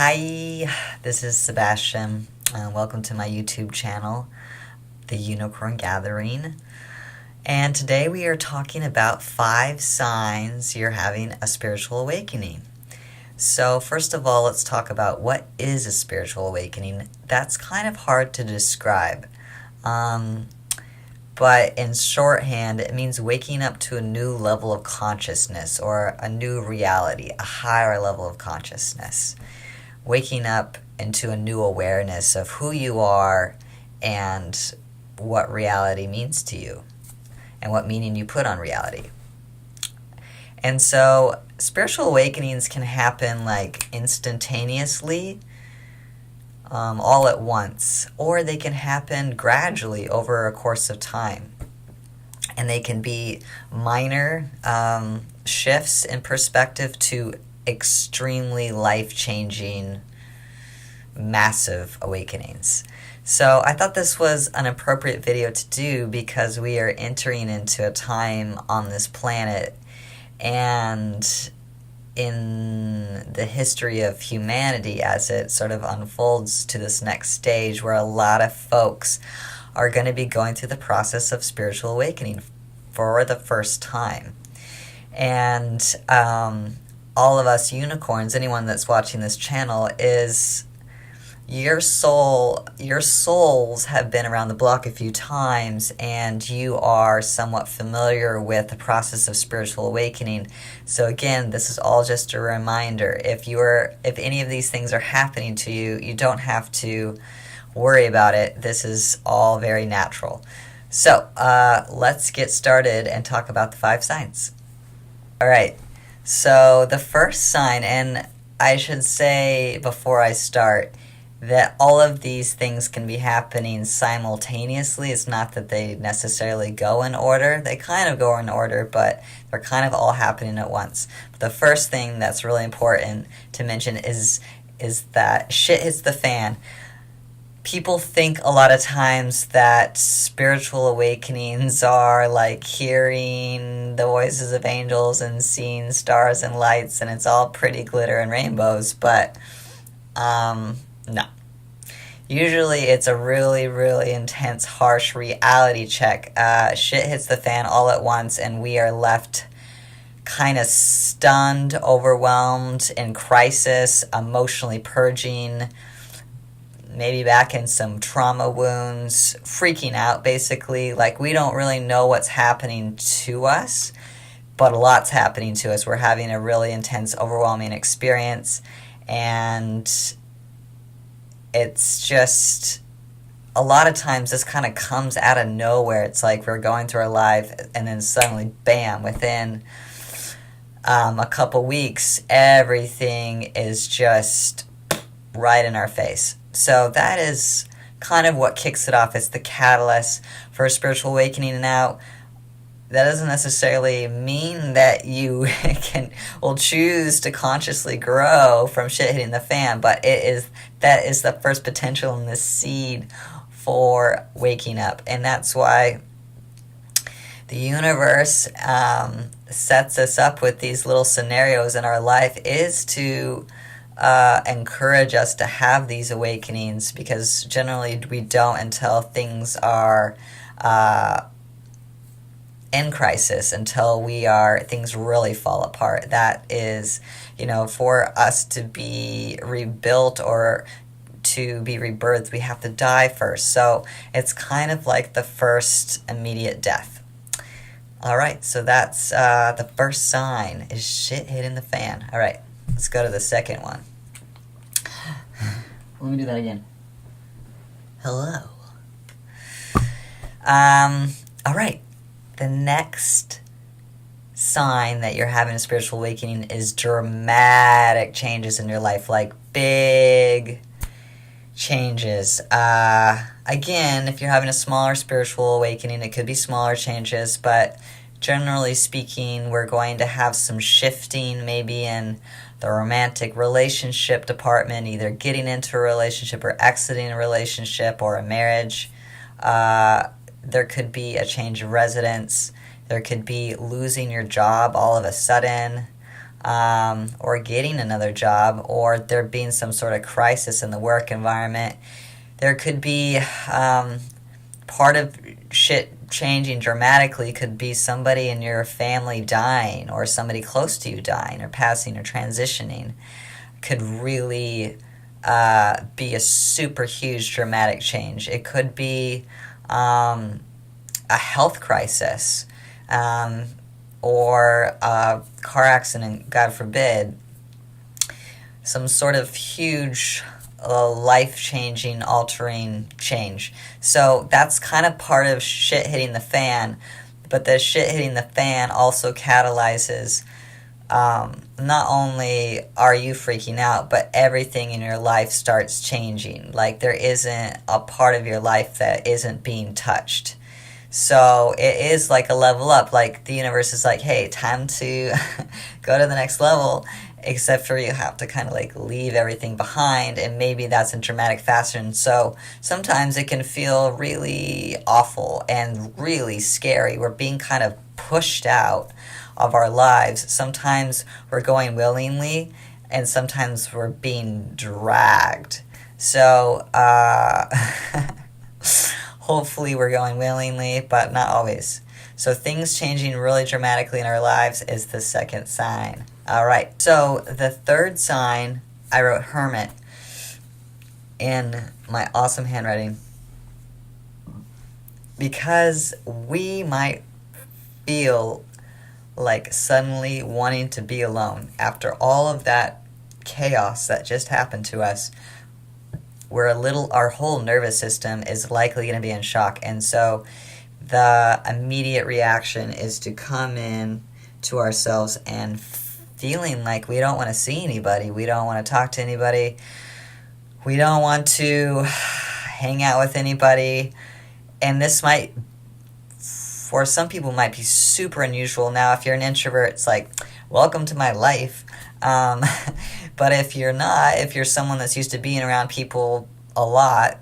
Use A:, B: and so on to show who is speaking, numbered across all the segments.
A: Hi, this is Sebastian. Welcome to my YouTube channel, The Unicorn Gathering. And today we are talking about 5 signs you're having a spiritual awakening. So, first of all, let's talk about what is a spiritual awakening. That's kind of hard to describe. But in shorthand, it means waking up to a new level of consciousness or a new reality, a higher level of consciousness. Waking up into a new awareness of who you are and what reality means to you and what meaning you put on reality. And so spiritual awakenings can happen like instantaneously, all at once, or they can happen gradually over a course of time. And they can be minor shifts in perspective to extremely life-changing, massive awakenings. So I thought this was an appropriate video to do because we are entering into a time on this planet and in the history of humanity as it sort of unfolds to this next stage where a lot of folks are going to be going through the process of spiritual awakening for the first time. And all of us unicorns, anyone that's watching this channel, is your souls have been around the block a few times and you are somewhat familiar with the process of spiritual awakening. So again, this is all just a reminder. If any of these things are happening to you, you don't have to worry about it. This is all very natural. So let's get started and talk about the 5 signs. All right. So the first sign, and I should say before I start, that all of these things can be happening simultaneously. It's not that they necessarily go in order. They kind of go in order, but they're kind of all happening at once. But the first thing that's really important to mention is that shit hits the fan. People think a lot of times that spiritual awakenings are like hearing the voices of angels and seeing stars and lights, and it's all pretty glitter and rainbows, but no. Usually it's a really, really intense, harsh reality check. Shit hits the fan all at once and we are left kind of stunned, overwhelmed, in crisis, emotionally purging, maybe back in some trauma wounds, freaking out basically. Like we don't really know what's happening to us, but a lot's happening to us. We're having a really intense, overwhelming experience, and it's just a lot of times this kind of comes out of nowhere. It's like we're going through our life and then suddenly, bam, within a couple weeks, everything is just right in our face. So that is kind of what kicks it off. It's the catalyst for a spiritual awakening. Now, that doesn't necessarily mean that you will choose to consciously grow from shit hitting the fan, but that is the first potential in the seed for waking up. And that's why the universe sets us up with these little scenarios in our life, is to encourage us to have these awakenings, because generally we don't until things are in crisis, until things really fall apart. That is, for us to be rebuilt or to be rebirthed, we have to die first. So it's kind of like the first immediate death. All right, so that's the first sign, is shit hitting the fan. All right, let's go to the second one. Let me do that again. Hello. All right. The next sign that you're having a spiritual awakening is dramatic changes in your life, like big changes. Again, if you're having a smaller spiritual awakening, it could be smaller changes, but generally speaking, we're going to have some shifting maybe in the romantic relationship department, either getting into a relationship or exiting a relationship or a marriage. There could be a change of residence. There could be losing your job all of a sudden. or getting another job, or there being some sort of crisis in the work environment. There could be part of shit changing dramatically could be somebody in your family dying, or somebody close to you dying, or passing, or transitioning. Could really be a super huge dramatic change. It could be a health crisis, or a car accident, God forbid, some sort of huge life-changing, altering change. So that's kind of part of shit hitting the fan, but the shit hitting the fan also catalyzes not only are you freaking out, but everything in your life starts changing. Like, there isn't a part of your life that isn't being touched. So it is like a level up. Like, the universe is like, hey, time to go to the next level. Except for you have to kind of like leave everything behind, and maybe that's in dramatic fashion. So sometimes it can feel really awful and really scary. We're being kind of pushed out of our lives. Sometimes we're going willingly, and sometimes we're being dragged. So hopefully we're going willingly, but not always. So things changing really dramatically in our lives is the second sign. All right, so the third sign, I wrote hermit in my awesome handwriting, because we might feel like suddenly wanting to be alone after all of that chaos that just happened to us. Our whole nervous system is likely going to be in shock, and so the immediate reaction is to come in to ourselves and feeling like we don't want to see anybody, we don't want to talk to anybody, we don't want to hang out with anybody. And this might, for some people, might be super unusual. Now, if you're an introvert, it's like, welcome to my life. But if you're not, if you're someone that's used to being around people a lot,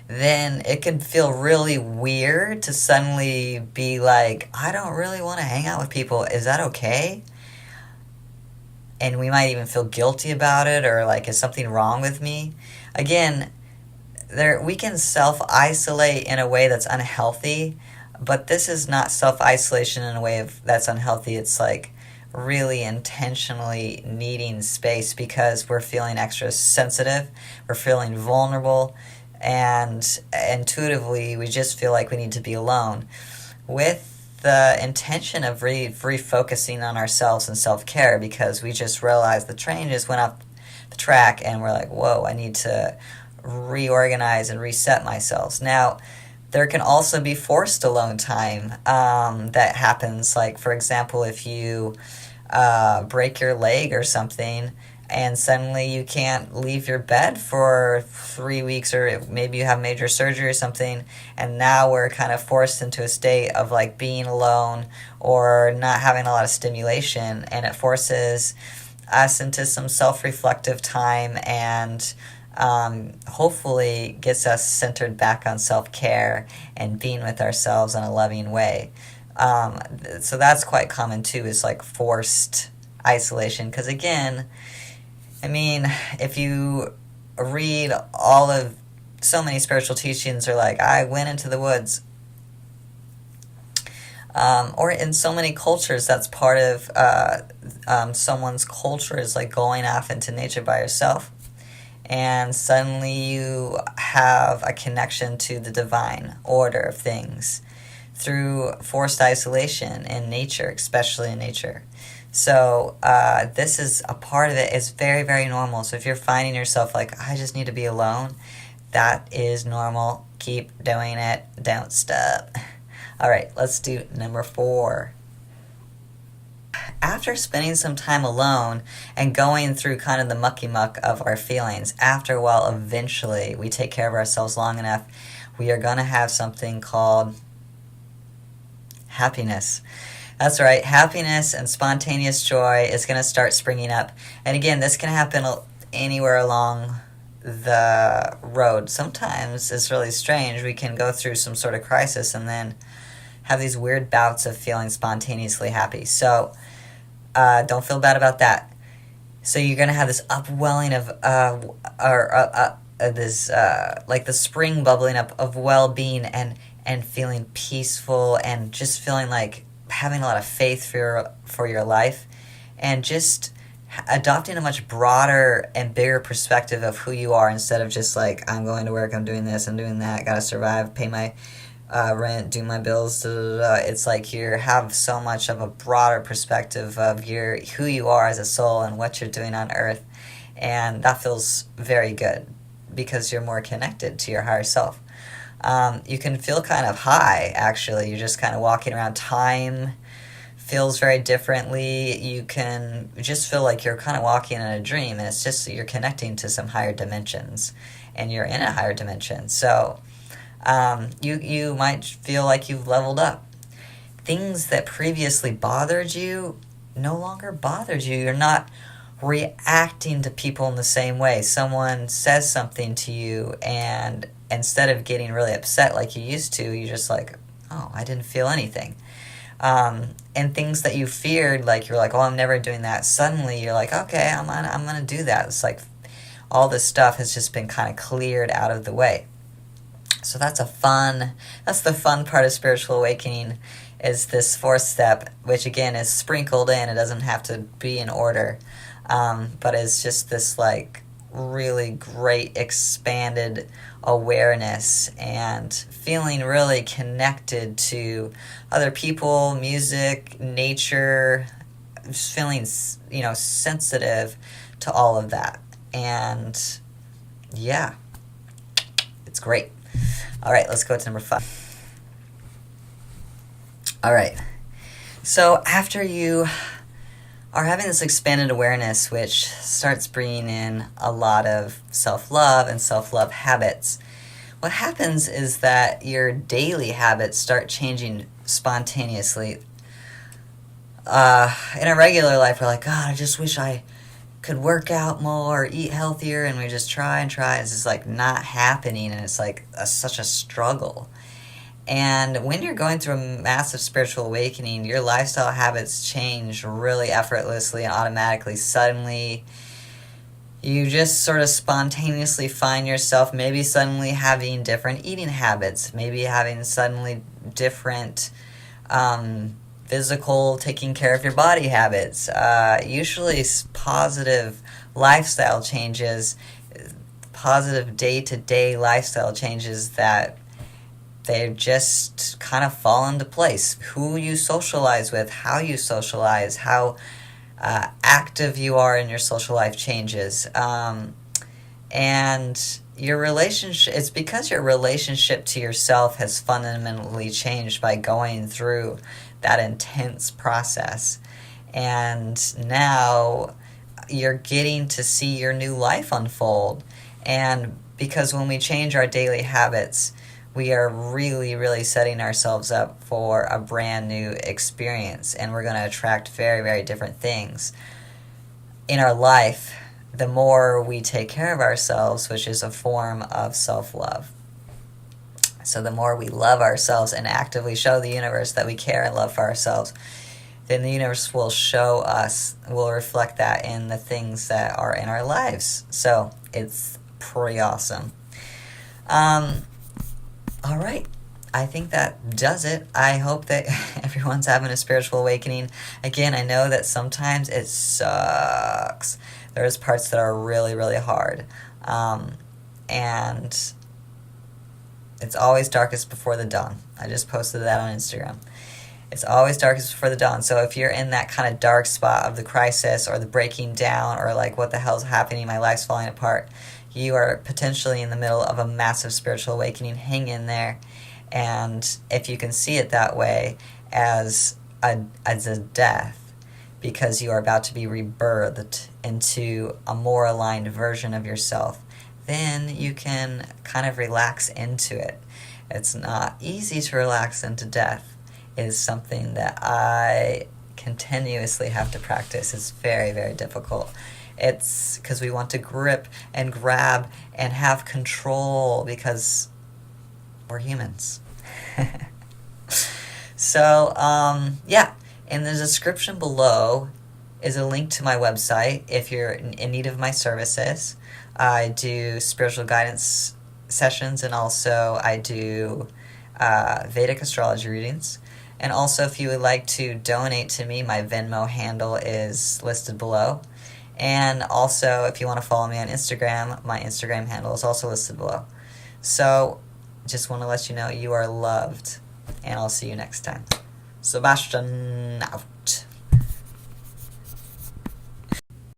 A: then it can feel really weird to suddenly be like, I don't really want to hang out with people. Is that okay? And we might even feel guilty about it, or like, is something wrong with me? Again, we can self-isolate in a way that's unhealthy, but this is not self-isolation in a way that's unhealthy. It's like really intentionally needing space because we're feeling extra sensitive, we're feeling vulnerable, and intuitively we just feel like we need to be alone, with the intention of refocusing on ourselves and self-care, because we just realized the train just went off the track and we're like, whoa, I need to reorganize and reset myself. Now, there can also be forced alone time that happens. Like, for example, if you break your leg or something, and suddenly you can't leave your bed for 3 weeks, or maybe you have major surgery or something, and now we're kind of forced into a state of like being alone or not having a lot of stimulation, and it forces us into some self-reflective time, and hopefully gets us centered back on self-care and being with ourselves in a loving way. So that's quite common too, is like forced isolation, because again, I mean, if you read so many spiritual teachings are like, I went into the woods. Or in so many cultures, that's part of someone's culture, is like going off into nature by yourself. And suddenly you have a connection to the divine order of things through forced isolation in nature, especially in nature. So this is a part of it. It's very, very normal. So if you're finding yourself like, I just need to be alone, that is normal. Keep doing it. Don't stop. All right, let's do number 4. After spending some time alone and going through kind of the mucky muck of our feelings, after a while, eventually, we take care of ourselves long enough, we are going to have something called happiness. That's right, happiness and spontaneous joy is going to start springing up. And again, this can happen anywhere along the road. Sometimes it's really strange. We can go through some sort of crisis and then have these weird bouts of feeling spontaneously happy. So Don't feel bad about that. So you're gonna have this upwelling of this like the spring bubbling up of well-being and feeling peaceful and just feeling like having a lot of faith for your life, and just adopting a much broader and bigger perspective of who you are, instead of just like, I'm going to work, I'm doing this, I'm doing that, gotta survive, pay my rent, do my bills, da, da, da. It's like you have so much of a broader perspective of who you are as a soul and what you're doing on earth, and that feels very good because you're more connected to your higher self. You can feel kind of high, actually. You're just kind of walking around. Time feels very differently. You can just feel like you're kind of walking in a dream, and it's just you're connecting to some higher dimensions, and you're in a higher dimension. So you might feel like you've leveled up. Things that previously bothered you no longer bothered you. You're not reacting to people in the same way. Someone says something to you, and instead of getting really upset like you used to, you're just like, oh, I didn't feel anything. And things that you feared, like you're like, oh, I'm never doing that. Suddenly you're like, okay, I'm gonna do that. It's like all this stuff has just been kind of cleared out of the way. So that's the fun part of spiritual awakening, is this fourth step, which again is sprinkled in. It doesn't have to be in order, but it's just this like really great expanded awareness and feeling really connected to other people, music, nature, just feeling, sensitive to all of that. And yeah, it's great. All right, let's go to number 5. All right. So after you are having this expanded awareness, which starts bringing in a lot of self-love and self-love habits, what happens is that your daily habits start changing spontaneously. In a regular life, we're like, God, I just wish I could work out more, eat healthier, and we just try and try. It's just like not happening, and it's like such a struggle. And when you're going through a massive spiritual awakening, your lifestyle habits change really effortlessly and automatically. Suddenly, you just sort of spontaneously find yourself maybe suddenly having different eating habits, maybe having suddenly different physical taking care of your body habits, usually positive lifestyle changes, positive day-to-day lifestyle changes that they just kind of fall into place. Who you socialize with, how you socialize, how active you are in your social life changes. And your relationship, it's because your relationship to yourself has fundamentally changed by going through that intense process. And now you're getting to see your new life unfold. And because when we change our daily habits, we are really, really setting ourselves up for a brand new experience, and we're going to attract very, very different things in our life the more we take care of ourselves, which is a form of self-love. So the more we love ourselves and actively show the universe that we care and love for ourselves, then the universe will show us, will reflect that in the things that are in our lives. So it's pretty awesome. All right. I think that does it. I hope that everyone's having a spiritual awakening. Again, I know that sometimes it sucks. There's parts that are really, really hard. And it's always darkest before the dawn. I just posted that on Instagram. It's always darkest before the dawn. So if you're in that kind of dark spot of the crisis or the breaking down or like what the hell's happening, my life's falling apart, you are potentially in the middle of a massive spiritual awakening. Hang in there. And if you can see it that way as a death, because you are about to be rebirthed into a more aligned version of yourself, then you can kind of relax into it. It's not easy to relax into death. It is something that I continuously have to practice. It's very, very difficult. It's because we want to grip and grab and have control because we're humans. So, yeah, in the description below is a link to my website if you're in need of my services. I do spiritual guidance sessions, and also I do Vedic astrology readings. And also, if you would like to donate to me, my Venmo handle is listed below. And also, if you want to follow me on Instagram, my Instagram handle is also listed below. So, just want to let you know you are loved, and I'll see you next time. Sebastian out.